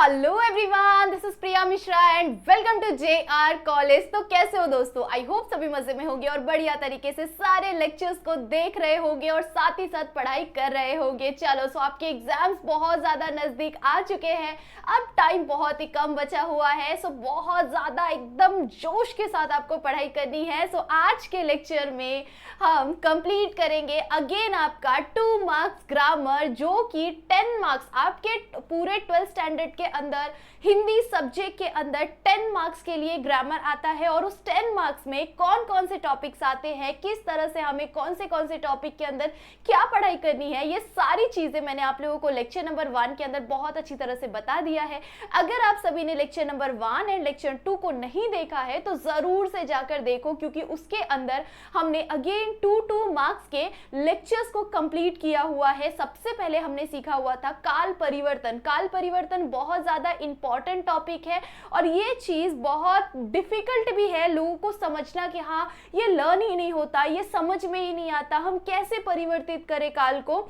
Hello everyone, this is Priya Mishra and welcome to JR college. तो कैसे हो दोस्तों? आई होप सभी मजे में होंगे और बढ़िया तरीके से सारे लेक्चर्स को देख रहे होंगे और साथ ही साथ पढ़ाई कर रहे होंगे। चलो, सो आपके एग्जाम्स बहुत ज़्यादा नज़दीक आ चुके हैं, अब टाइम बहुत ही कम बचा हुआ है। सो बहुत ज़्यादा एकदम जोश के साथ आपको पढ़ाई करनी है। सो आज के लेक्चर में हम कंप्लीट करेंगे अगेन आपका 2 मार्क्स ग्रामर, जो कि 10 मार्क्स आपके पूरे 12th स्टैंडर्ड के अंदर हिंदी सब्जेक्ट के अंदर 10 मार्क्स के लिए ग्रामर आता है। और उस 10 मार्क्स में कौन कौन से टॉपिक्स आते हैं, किस तरह से हमें कौन से टॉपिक के अंदर क्या पढ़ाई करनी है, ये सारी चीजें मैंने आप लोगों को लेक्चर नंबर 1 के अंदर बहुत अच्छी तरह से बता दिया है। अगर आप सभी ने लेक्चर नंबर 1 एंड लेक्चर 2 को नहीं देखा है तो जरूर से जाकर देखो, क्योंकि उसके अंदर हमने अगेन 2 मार्क्स के लेक्चर्स को कंप्लीट किया हुआ है। सबसे पहले हमने सीखा हुआ था काल परिवर्तन। काल परिवर्तन बहुत ज्यादा इंपॉर्टेंट टॉपिक है और ये चीज बहुत डिफिकल्ट भी है लोगों को समझना कि हाँ, ये लर्न ही नहीं होता, ये समझ में ही नहीं आता, हम कैसे परिवर्तित करें काल को।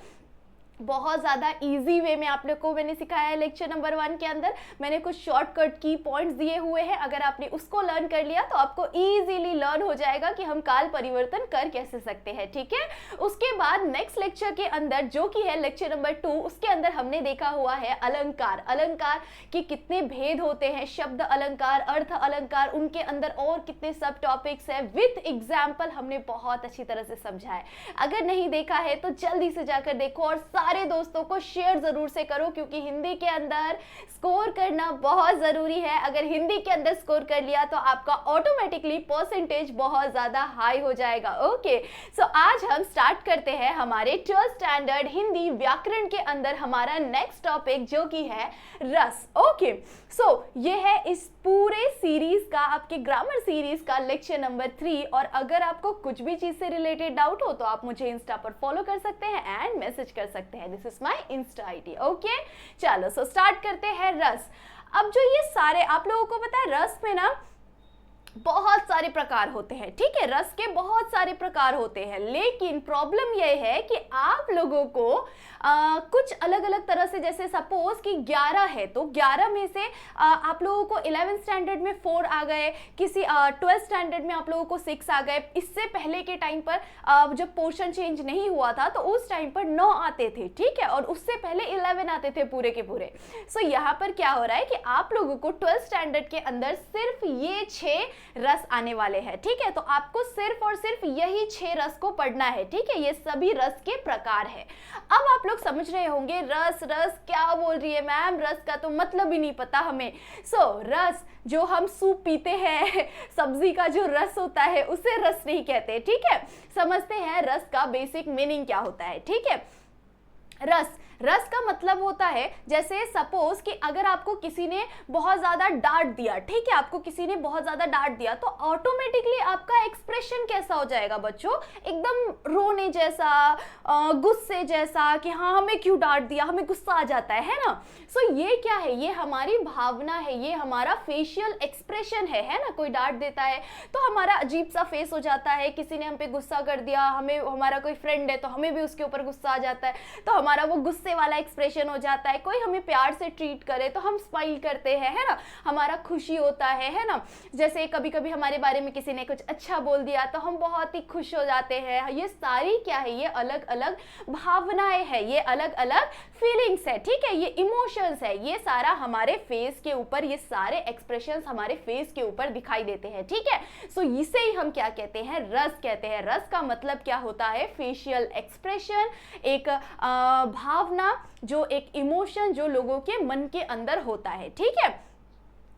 बहुत ज़्यादा इजी वे में आप लोग को मैंने सिखाया है। लेक्चर नंबर 1 के अंदर मैंने कुछ शॉर्टकट की पॉइंट्स दिए हुए हैं, अगर आपने उसको लर्न कर लिया तो आपको इजीली लर्न हो जाएगा कि हम काल परिवर्तन कर कैसे सकते हैं। ठीक है, उसके बाद नेक्स्ट लेक्चर के अंदर जो कि है लेक्चर नंबर 2, उसके अंदर हमने देखा हुआ है अलंकार। अलंकार के कितने भेद होते हैं, शब्द अलंकार, अर्थ अलंकार, उनके अंदर और कितने सब टॉपिक्स है, विथ एग्जाम्पल हमने बहुत अच्छी तरह से समझा है। अगर नहीं देखा है तो जल्दी से जाकर देखो और सारे दोस्तों को शेयर जरूर से करो, क्योंकि हिंदी के अंदर स्कोर करना बहुत जरूरी है। अगर हिंदी के अंदर स्कोर कर लिया तो आपका ऑटोमेटिकली परसेंटेज बहुत ज्यादा हाई हो जाएगा। ओके, सो आज हम स्टार्ट करते हैं हमारे 12th स्टैंडर्ड हिंदी व्याकरण के अंदर हमारा नेक्स्ट टॉपिक, जो कि है रस। ओके, सो ये है इस पूरे सीरीज का, आपके ग्रामर सीरीज का लेक्चर नंबर 3। और अगर आपको कुछ भी चीज से रिलेटेड डाउट हो तो आप मुझे इंस्टा पर फॉलो कर सकते हैं एंड मैसेज कर सकते हैं। This is my Insta ID. Okay, चलो सो स्टार्ट करते हैं रस। अब जो ये सारे आप लोगों को पता है, रस में ना बहुत सारे प्रकार होते हैं। ठीक है, रस के बहुत सारे प्रकार होते हैं, लेकिन प्रॉब्लम यह है कि आप लोगों को कुछ अलग अलग तरह से, जैसे सपोज कि 11 है तो 11 में से आप लोगों को 11th स्टैंडर्ड में 4 आ गए, किसी 12th स्टैंडर्ड में आप लोगों को 6 आ गए। इससे पहले के टाइम पर जब पोर्शन चेंज नहीं हुआ था तो उस टाइम पर 9 आते थे। ठीक है, और उससे पहले 11 आते थे पूरे के पूरे। सो यहाँ पर क्या हो रहा है कि आप लोगों को 12th स्टैंडर्ड के अंदर सिर्फ ये 6 रस आने वाले हैं। ठीक है, तो आपको सिर्फ और सिर्फ यही 6 रस को पढ़ना है। ठीक है, ये सभी रस के प्रकार है। अब आप लोग समझ रहे होंगे रस रस क्या बोल रही है मैम, रस का तो मतलब ही नहीं पता हमें। रस जो हम सूप पीते हैं, सब्जी का जो रस होता है उसे रस नहीं कहते। ठीक है, समझते हैं रस का बेसिक मीनिंग क्या होता है। ठीक है, रस का मतलब होता है, जैसे सपोज कि अगर आपको किसी ने बहुत ज्यादा डांट दिया, ठीक है, आपको किसी ने बहुत ज्यादा डांट दिया तो ऑटोमेटिकली आपका एक्सप्रेशन कैसा हो जाएगा बच्चों, एकदम रोने जैसा, गुस्से जैसा कि हाँ हमें क्यों डांट दिया, हमें गुस्सा आ जाता है ना। ये क्या है, ये हमारी भावना है, ये हमारा फेशियल एक्सप्रेशन है ना। कोई डांट देता है तो हमारा अजीब सा फेस हो जाता है, किसी ने हम पे गुस्सा कर दिया, हमें, हमारा कोई फ्रेंड है तो हमें भी उसके ऊपर गुस्सा आ जाता है तो हमारा वो गुस्से वाला एक्सप्रेशन हो जाता है। कोई हमें प्यार से ट्रीट करे तो हम स्माइल करते हैं, है ना, हमारा खुशी होता है ना। जैसे कभी कभी हमारे बारे में किसी ने कुछ अच्छा बोल दिया तो हम बहुत ही खुश हो जाते हैं। ये सारी क्या है, ये अलग अलग भावनाएं हैं, ये अलग अलग फीलिंग्स है। ठीक है, ये इमोशंस है, ये सारा हमारे फेस के ऊपर, ये सारे एक्सप्रेशंस हमारे फेस के ऊपर दिखाई देते हैं। ठीक है, इसे ही हम क्या कहते हैं, रस कहते हैं। रस का मतलब क्या होता है, फेशियल एक्सप्रेशन, एक भावना, जो एक इमोशन जो लोगों के मन के अंदर होता है। ठीक है,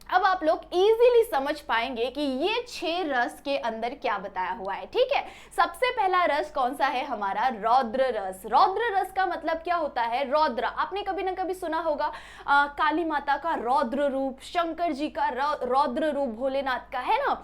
अब आप लोग इजीली समझ पाएंगे कि ये 6 रस के अंदर क्या बताया हुआ है। ठीक है, सबसे पहला रस कौन सा है हमारा, रौद्र रस। रौद्र रस का मतलब क्या होता है, रौद्र, आपने कभी ना कभी सुना होगा, काली माता का रौद्र रूप, शंकर जी का रौद्र रूप, भोलेनाथ का, है ना।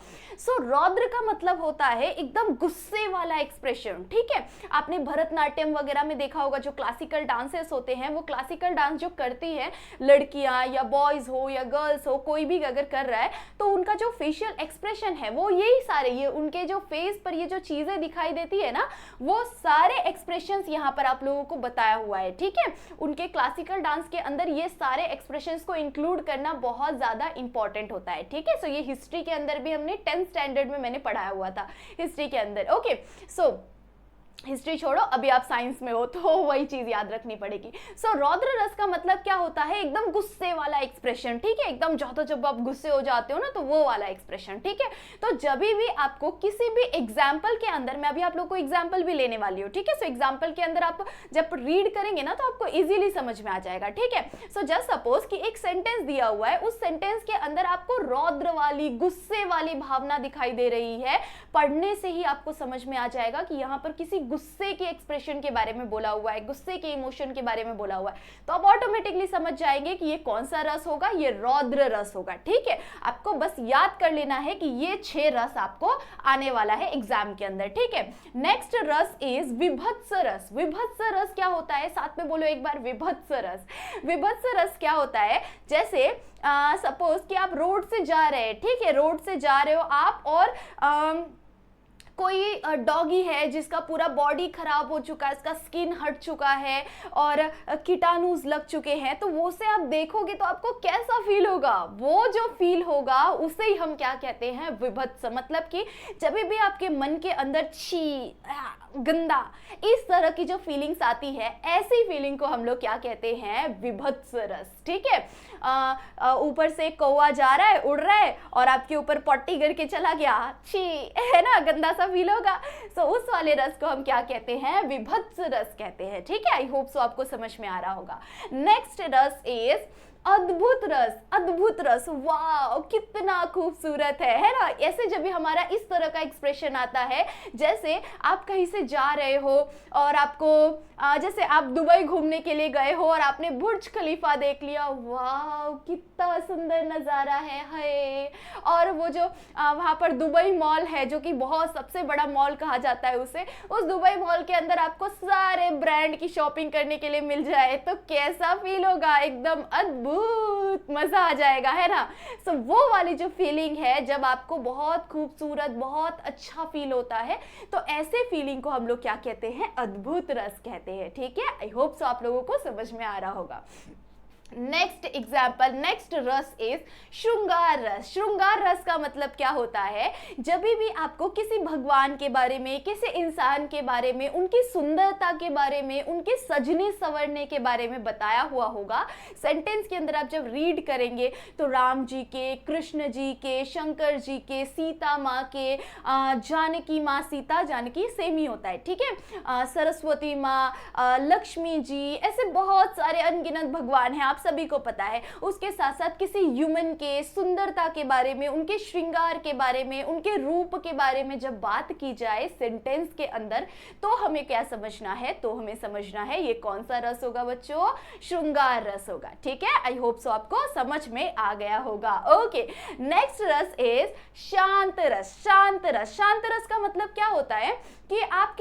रौद्र का मतलब होता है एकदम गुस्से वाला एक्सप्रेशन। ठीक है, आपने भरतनाट्यम वगैरह में देखा होगा, जो क्लासिकल डांसेस होते हैं, वो क्लासिकल डांस जो करती है लड़कियां या बॉयज हो या गर्ल्स हो, कोई भी स्पीक अगर कर रहा है तो उनका जो फेशियल एक्सप्रेशन है वो यही सारे, ये उनके जो फेस पर ये जो चीजें दिखाई देती है ना, वो सारे एक्सप्रेशंस यहाँ पर आप लोगों को बताया हुआ है, ठीक है। उनके क्लासिकल डांस के अंदर ये सारे एक्सप्रेशंस को इंक्लूड करना बहुत ज्यादा इंपॉर्टेंट होता है, ठीक है। सो ये हिस्ट्री के अंदर भी हमने 10th स्टैंडर्ड में मैंने पढ़ाया हुआ था हिस्ट्री के अंदर, ओके। सो हिस्ट्री छोड़ो, अभी आप साइंस में हो तो वही चीज याद रखनी पड़ेगी। सो रौद्र रस का मतलब क्या होता है, एकदम गुस्से वाला एक्सप्रेशन, ठीक है, एकदम जब आप गुस्से हो जाते हो ना तो वो वाला एक्सप्रेशन, ठीक है। तो जब भी आपको किसी भी एग्जाम्पल के अंदर, मैं अभी आप लोग को एग्जाम्पल भी लेने वाली हूँ, ठीक है। सो एग्जाम्पल के अंदर आप जब रीड करेंगे ना तो आपको इजीली समझ में आ जाएगा, ठीक है। सो जस्ट सपोज कि एक सेंटेंस दिया हुआ है, उस सेंटेंस के अंदर आपको रौद्र वाली, गुस्से वाली भावना दिखाई दे रही है, पढ़ने से ही आपको समझ में आ जाएगा कि यहाँ पर किसी गुस्से के एक्सप्रेशन के बारे में बोला हुआ है, गुस्से के इमोशन के बारे में बोला हुआ है, तो आप ऑटोमेटिकली समझ जाएंगे कि ये कौन सा रस होगा, ये रौद्र रस होगा, ठीक है। आपको बस याद कर लेना है कि ये 6 रस आपको आने वाला है एग्जाम के अंदर, ठीक है। नेक्स्ट रस इज विभत्स रस। विभत्स रस क्या होता है, साथ में बोलो एक बार, विभत्स रस। विभत्स रस क्या होता है, जैसे सपोज कि आप रोड से जा रहे हैं, ठीक है, रोड से जा रहे हो आप और कोई डॉगी है जिसका पूरा बॉडी खराब हो चुका है, इसका स्किन हट चुका है और कीटाणुस लग चुके हैं, तो वो से आप देखोगे तो आपको कैसा फील होगा, वो जो फील होगा उसे ही हम क्या कहते हैं, विभत्स। मतलब कि जब भी आपके मन के अंदर छी, गंदा, इस तरह की जो फीलिंग्स आती है, ऐसी फीलिंग को हम लोग क्या कहते हैं, विभत्स रस, ठीक है। ऊपर से कौवा जा रहा है, उड़ रहा है और आपके ऊपर पट्टी करके चला गया, छी, है ना, गंदा सा फील होगा। सो उस वाले रस को हम क्या कहते हैं, विभत्स रस कहते हैं, ठीक है। आई होप सो आपको समझ में आ रहा होगा। नेक्स्ट रस इज अद्भुत रस। अद्भुत रस, वाह कितना खूबसूरत है ना। ऐसे जब भी हमारा इस तरह का एक्सप्रेशन आता है, जैसे आप कहीं से जा रहे हो और आपको जैसे आप दुबई घूमने के लिए गए हो और आपने बुर्ज खलीफा देख लिया, वाह कितना सुंदर नज़ारा है, हाय। और वो जो वहाँ पर दुबई मॉल है, जो कि बहुत सबसे बड़ा मॉल कहा जाता है उसे, उस दुबई मॉल के अंदर आपको सारे ब्रांड की शॉपिंग करने के लिए मिल जाए तो कैसा फील होगा, एकदम अद्भुत, मजा आ जाएगा, है ना। सो वो वाली जो फीलिंग है, जब आपको बहुत खूबसूरत, बहुत अच्छा फील होता है, तो ऐसे फीलिंग को हम लोग क्या कहते हैं, अद्भुत रस कहते हैं, ठीक है। आई होप सो आप लोगों को समझ में आ रहा होगा। नेक्स्ट एग्जाम्पल, नेक्स्ट रस इज श्रृंगार रस। श्रृंगार रस का मतलब क्या होता है, जब भी आपको किसी भगवान के बारे में, किसी इंसान के बारे में, उनकी सुंदरता के बारे में, उनके सजने संवरने के बारे में बताया हुआ होगा, सेंटेंस के अंदर आप जब रीड करेंगे तो राम जी के, कृष्ण जी के, शंकर जी के, सीता माँ के, जानकी माँ, सीता जानकी सेम ही होता है, ठीक है, सरस्वती माँ, लक्ष्मी जी, ऐसे बहुत सारे अनगिनत भगवान हैं, आप सभी को पता है। उसके साथ साथ किसी ह्यूमन के सुंदरता के बारे में, उनके श्रृंगार के बारे में, उनके रूप के बारे में जब बात की जाए सेंटेंस के अंदर, तो हमें क्या समझना है, तो हमें समझना है ये कौन सा रस होगा बच्चों, श्रृंगार रस होगा, ठीक है। आई होप सो आपको समझ में आ गया होगा। ओके, नेक्स्ट रस इज शांत रस। शांत रस, शांत रस का मतलब क्या होता है कि आप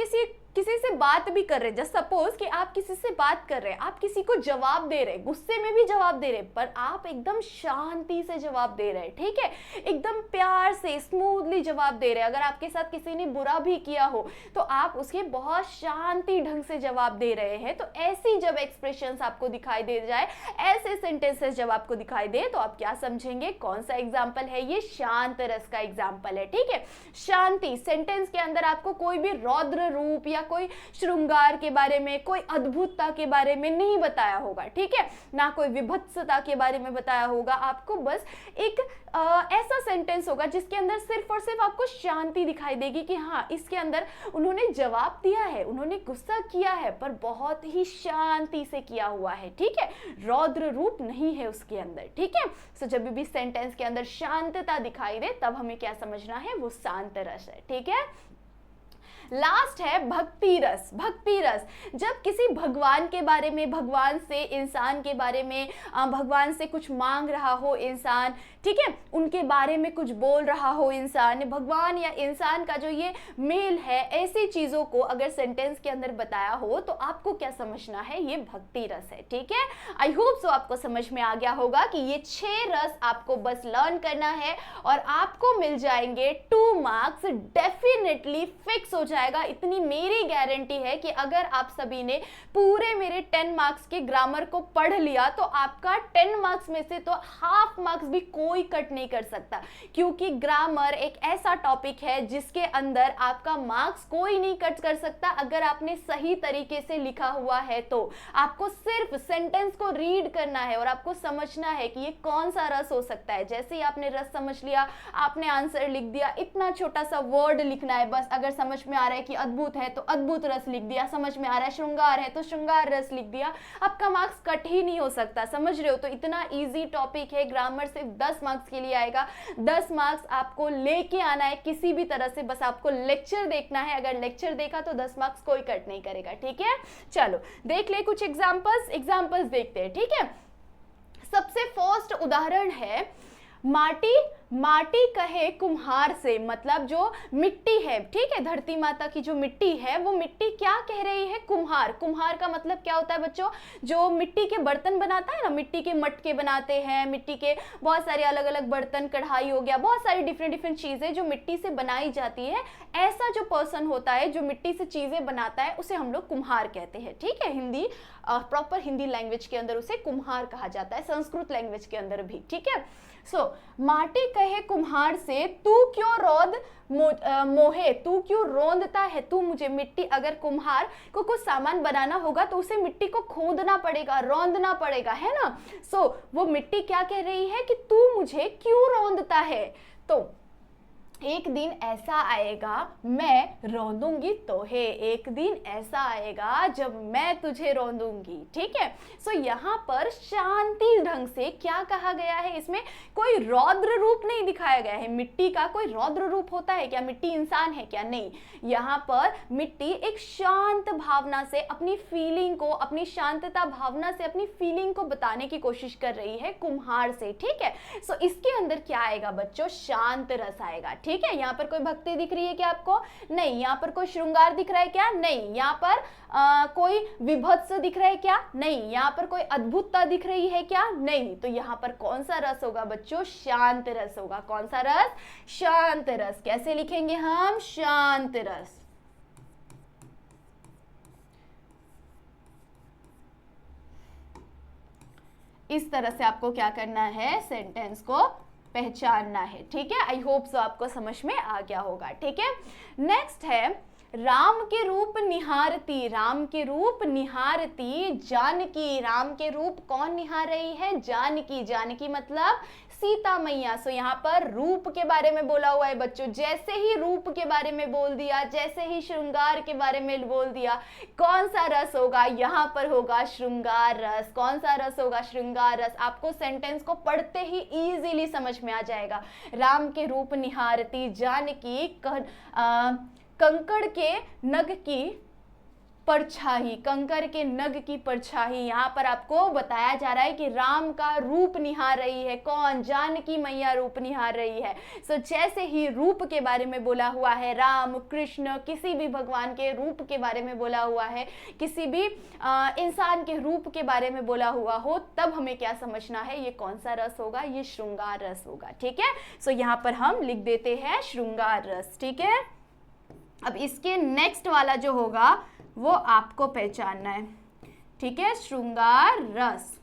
किसी से बात भी कर रहे हैं, जस्ट सपोज कि आप किसी से बात कर रहे हैं, आप किसी को जवाब दे रहे हैं, गुस्से में भी जवाब दे रहे हैं, पर आप एकदम शांति से जवाब दे रहे हैं, ठीक है, एकदम प्यार से, स्मूथली जवाब दे रहे हैं। अगर आपके साथ किसी ने बुरा भी किया हो तो आप उसके बहुत शांति ढंग से जवाब दे रहे हैं। तो ऐसी जब एक्सप्रेशंस आपको दिखाई दे जाए, ऐसे सेंटेंसेस जब आपको दिखाई दे, तो आप क्या समझेंगे, कौन सा एग्जाम्पल है, ये शांत रस का एग्जाम्पल है, ठीक है। शांति, सेंटेंस के अंदर आपको कोई भी रौद्र रूप या कोई श्रृंगार के बारे में, कोई अद्भुतता के बारे में नहीं बताया होगा, ठीक है, ना कोई विभत्सता के बारे में बताया होगा। आपको बस एक ऐसा सेंटेंस होगा जिसके अंदर सिर्फ और सिर्फ आपको शांति दिखाई देगी कि हाँ, इसके अंदर उन्होंने जवाब दिया है, उन्होंने गुस्सा किया है, पर बहुत ही शांति से किया हुआ है, ठीक है, रौद्र रूप नहीं है उसके अंदर, ठीक है। सो जब भी सेंटेंस के अंदर शांतता दिखाई दे, तब हमें क्या समझना है, वो शांत रस है, ठीक है। लास्ट है भक्ति रस। भक्ति रस, जब किसी भगवान के बारे में, भगवान से, इंसान के बारे में, भगवान से कुछ मांग रहा हो इंसान, ठीक है, उनके बारे में कुछ बोल रहा हो इंसान, भगवान या इंसान का जो ये मेल है, ऐसी चीजों को अगर सेंटेंस के अंदर बताया हो तो आपको क्या समझना है, ये भक्ति रस है। ठीक है, आई होप सो आपको समझ में आ गया होगा कि ये 6 रस आपको बस लर्न करना है और आपको मिल जाएंगे 2 मार्क्स, डेफिनेटली फिक्स हो जाएगा। इतनी मेरी गारंटी है कि अगर आप सभी ने पूरे मेरे 10 मार्क्स के ग्रामर को पढ़ लिया तो आपका 10 मार्क्स में से तो हाफ मार्क्स भी कोई कट नहीं कर सकता, क्योंकि ग्रामर एक ऐसा टॉपिक है जिसके अंदर आपका मार्क्स कोई नहीं कट कर सकता अगर आपने सही तरीके से लिखा हुआ है। तो आपको सिर्फ सेंटेंस को रीड करना है और आपको समझना है कि ये कौन सा रस हो सकता है। जैसे ही आपने रस समझ लिया, आपने आंसर लिख दिया, इतना छोटा सा वर्ड लिखना है बस। अगर समझ में आ रहा है कि अद्भुत है तो अद्भुत रस लिख दिया, समझ में आ रहा है श्रृंगार है तो श्रृंगार रस लिख दिया, आपका मार्क्स कट ही नहीं हो सकता। समझ रहे हो? तो इतना इजी टॉपिक है, ग्रामर सिर्फ 10 मार्क्स के लिए आएगा। 10 मार्क्स आपको लेके आना है किसी भी तरह से, बस आपको लेक्चर देखना है। अगर लेक्चर देखा तो 10 मार्क्स कोई कट नहीं करेगा। ठीक है, चलो देख ले कुछ एग्जांपल्स देखते हैं। ठीक है, सबसे फर्स्ट उदाहरण है माटी माटी कहे कुम्हार से, मतलब जो मिट्टी है, ठीक है, धरती माता की जो मिट्टी है वो मिट्टी क्या कह रही है, कुम्हार। कुम्हार का मतलब क्या होता है बच्चों, जो मिट्टी के बर्तन बनाता है ना, मिट्टी के मटके बनाते हैं, मिट्टी के बहुत सारे अलग अलग बर्तन, कढ़ाई हो गया, बहुत सारी डिफरेंट चीजें जो मिट्टी से बनाई जाती है, ऐसा जो पर्सन होता है जो मिट्टी से चीजें बनाता है उसे हम लोग कुम्हार कहते हैं। ठीक है, हिंदी प्रॉपर हिंदी लैंग्वेज के अंदर उसे कुम्हार कहा जाता है, संस्कृत लैंग्वेज के अंदर भी। ठीक है, सो माटी कहे कुम्हार से, तू क्यों रोंद मोहे, तू क्यों रोंदता है तू मुझे। मिट्टी, अगर कुम्हार को कुछ सामान बनाना होगा तो उसे मिट्टी को खोदना पड़ेगा, रौंदना पड़ेगा, है ना। सो वो मिट्टी क्या कह रही है कि तू मुझे क्यों रौंदता है। तो एक दिन ऐसा आएगा मैं रौंदूंगी तोहे, एक दिन ऐसा आएगा जब मैं तुझे रौंदूंगी। ठीक है, सो यहाँ पर शांति ढंग से क्या कहा गया है, इसमें कोई रौद्र रूप नहीं दिखाया गया है। मिट्टी का कोई रौद्र रूप होता है क्या, मिट्टी इंसान है क्या, नहीं। यहाँ पर मिट्टी एक शांत भावना से अपनी फीलिंग को, अपनी शांतता भावना से अपनी फीलिंग को बताने की कोशिश कर रही है कुम्हार से। ठीक है, सो इसके अंदर क्या आएगा बच्चों, शांत रस आएगा। ठीक है, यहाँ पर कोई भक्ति दिख रही है क्या आपको, नहीं। यहाँ पर कोई श्रृंगार दिख रहा है क्या, नहीं। यहाँ पर कोई विभत्स दिख रहा है क्या, नहीं। यहाँ पर कोई अद्भुतता दिख रही है क्या, नहीं। तो यहाँ पर कौन सा रस होगा बच्चों, शांत रस होगा। कौन सा रस, शांत रस। कैसे लिखेंगे हम, शांत रस। इस तरह से आपको क्या करना है, सेंटेंस को पहचानना है। ठीक है, आई होप सो आपको समझ में आ गया होगा। ठीक है, नेक्स्ट है राम के रूप निहारती, राम के रूप निहारती जानकी। राम के रूप कौन निहार रही है, जानकी। जानकी मतलब सीता मैया। सो यहाँ पर रूप के बारे में बोला हुआ है बच्चों। जैसे ही रूप के बारे में बोल दिया, जैसे ही श्रृंगार के बारे में बोल दिया, कौन सा रस होगा, यहाँ पर होगा श्रृंगार रस। कौन सा रस होगा, श्रृंगार रस। आपको सेंटेंस को पढ़ते ही इजीली समझ में आ जाएगा। राम के रूप निहारती जानकी, कंकड़ के नग की परछाई, कंकर के नग की परछाई। यहाँ पर आपको बताया जा रहा है कि राम का रूप निहार रही है, कौन, जानकी मैया रूप निहार रही है। सो जैसे ही रूप के बारे में बोला हुआ है, राम, कृष्ण, किसी भी भगवान के रूप के बारे में बोला हुआ है, किसी भी इंसान के रूप के बारे में बोला हुआ हो, तब हमें क्या समझना है, ये कौन सा रस होगा, ये श्रृंगार रस होगा। ठीक है, सो यहाँ पर हम लिख देते हैं श्रृंगार रस। ठीक है, अब इसके नेक्स्ट वाला जो होगा वो आपको पहचानना है। ठीक है, श्रृंगार रस।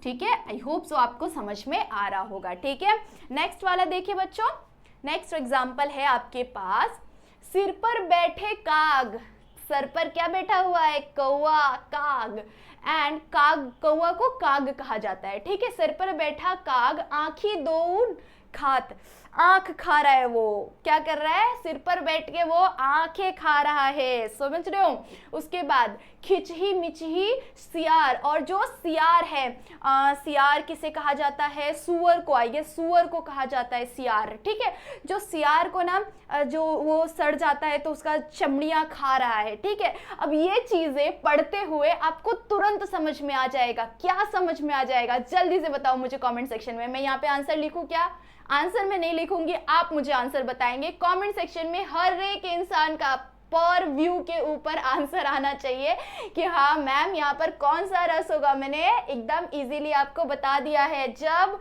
ठीक है, आई होप सो आपको समझ में आ रहा होगा। ठीक है, नेक्स्ट वाला देखिए बच्चों। नेक्स्ट एग्जांपल है आपके पास, सिर पर बैठे काग। सर पर क्या बैठा हुआ है, कौवा, काग। एंड काग, कौवा को काग कहा जाता है। ठीक है, सिर पर बैठा काग, आंखी दो खात, आंख खा रहा है, वो क्या कर रहा है, सिर पर बैठ के वो आंखें खा रहा है, समझ रहे हो। उसके बाद खिचही मिचही सियार, और जो सियार है, सियार किसे कहा जाता है, सुअर को, आइए सुअर को कहा जाता है सियार, ठीक है। जो सियार को ना जो वो सड़ जाता है तो उसका चमड़ियां खा रहा है, ठीक है। अब ये चीजें पढ़ते हुए आपको तुरंत समझ में आ जाएगा, क्या समझ में आ जाएगा, जल्दी से बताओ मुझे कमेंट सेक्शन में। मैं यहाँ पे आंसर लिखूं क्या, आंसर मैं नहीं लिखूंगी, आप मुझे आंसर बताएंगे कमेंट सेक्शन में। हर एक इंसान का पर व्यू के ऊपर आंसर आना चाहिए कि हाँ मैम यहाँ पर कौन सा रस होगा। मैंने एकदम इजीली आपको बता दिया है। जब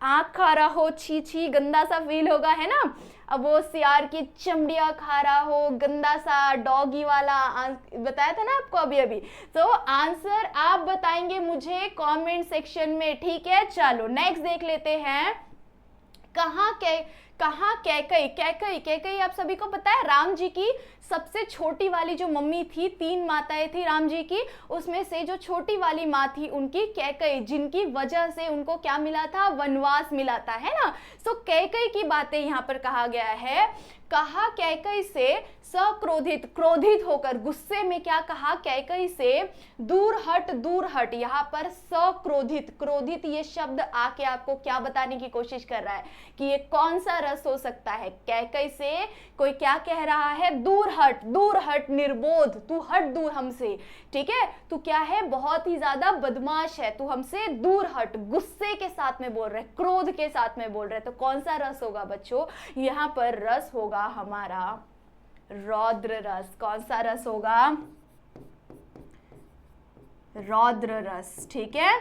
आंख खा रहा हो, छी छी गंदा सा फील होगा, है ना। अब वो सियार की चमड़ियाँ खा रहा हो, गंदा सा डॉगी वाला, बताया था ना आपको अभी अभी। तो आंसर आप बताएंगे मुझे कमेंट सेक्शन में, ठीक है। चलो नेक्स्ट देख लेते हैं। कहाँ कैकई, कैकई आप सभी को पता है, राम जी की सबसे छोटी वाली जो मम्मी थी, 3 माताएं थी राम जी की, उसमें से जो छोटी वाली माँ थी उनकी कैकई, जिनकी वजह से उनको क्या मिला था, वनवास मिला था, है ना। सो कैकई की बातें यहाँ पर कहा गया है। कहा कैकई से सक्रोधित, क्रोधित होकर, गुस्से में क्या कहा कैकई से, दूर हट दूर हट। यहाँ पर सक्रोधित, क्रोधित ये शब्द आके आपको क्या बताने की कोशिश कर रहा है कि ये कौन सा रस हो सकता है। कैकई से कोई क्या कह रहा है, दूर हट, निर्बोध, तू हट दूर हमसे, ठीक है। तू क्या है, बहुत ही ज्यादा बदमाश है, तू हमसे दूर हट। गुस्से के साथ में बोल रहे, क्रोध के साथ में बोल रहे। तो कौन सा रस होगा बच्चों, यहाँ पर रस होगा हमारा रौद्र रस। कौन सा रस होगा, रौद्र रस, ठीक है।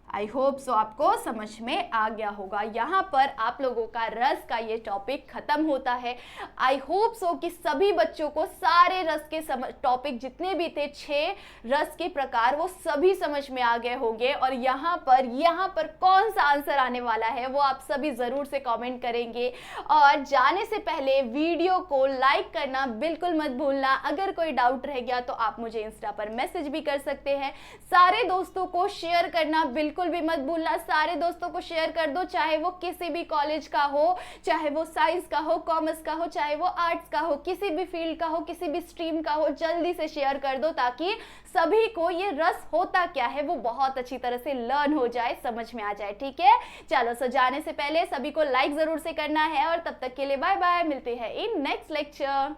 आई होप सो आपको समझ में आ गया होगा। यहाँ पर आप लोगों का रस का ये टॉपिक खत्म होता है। आई होप सो कि सभी बच्चों को सारे रस के टॉपिक जितने भी थे, 6 रस के प्रकार, वो सभी समझ में आ गए होंगे। और यहाँ पर कौन सा आंसर आने वाला है वो आप सभी जरूर से कमेंट करेंगे। और जाने से पहले वीडियो को लाइक करना बिल्कुल मत भूलना। अगर कोई डाउट रह गया तो आप मुझे इंस्टा पर मैसेज भी कर सकते हैं। सारे दोस्तों को शेयर करना बिल्कुल भी मत भूलना। सारे दोस्तों को शेयर कर दो, चाहे वो किसी भी कॉलेज का हो, चाहे वो साइंस का हो, कॉमर्स का हो, चाहे वो आर्ट्स का हो, किसी भी फील्ड का हो, किसी भी स्ट्रीम का हो, जल्दी से शेयर कर दो ताकि सभी को ये रस होता क्या है वो बहुत अच्छी तरह से लर्न हो जाए, समझ में आ जाए, ठीक है। चलो सो जाने से पहले सभी को लाइक जरूर से करना है। और तब तक के लिए बाय बाय, मिलते हैं इन नेक्स्ट लेक्चर।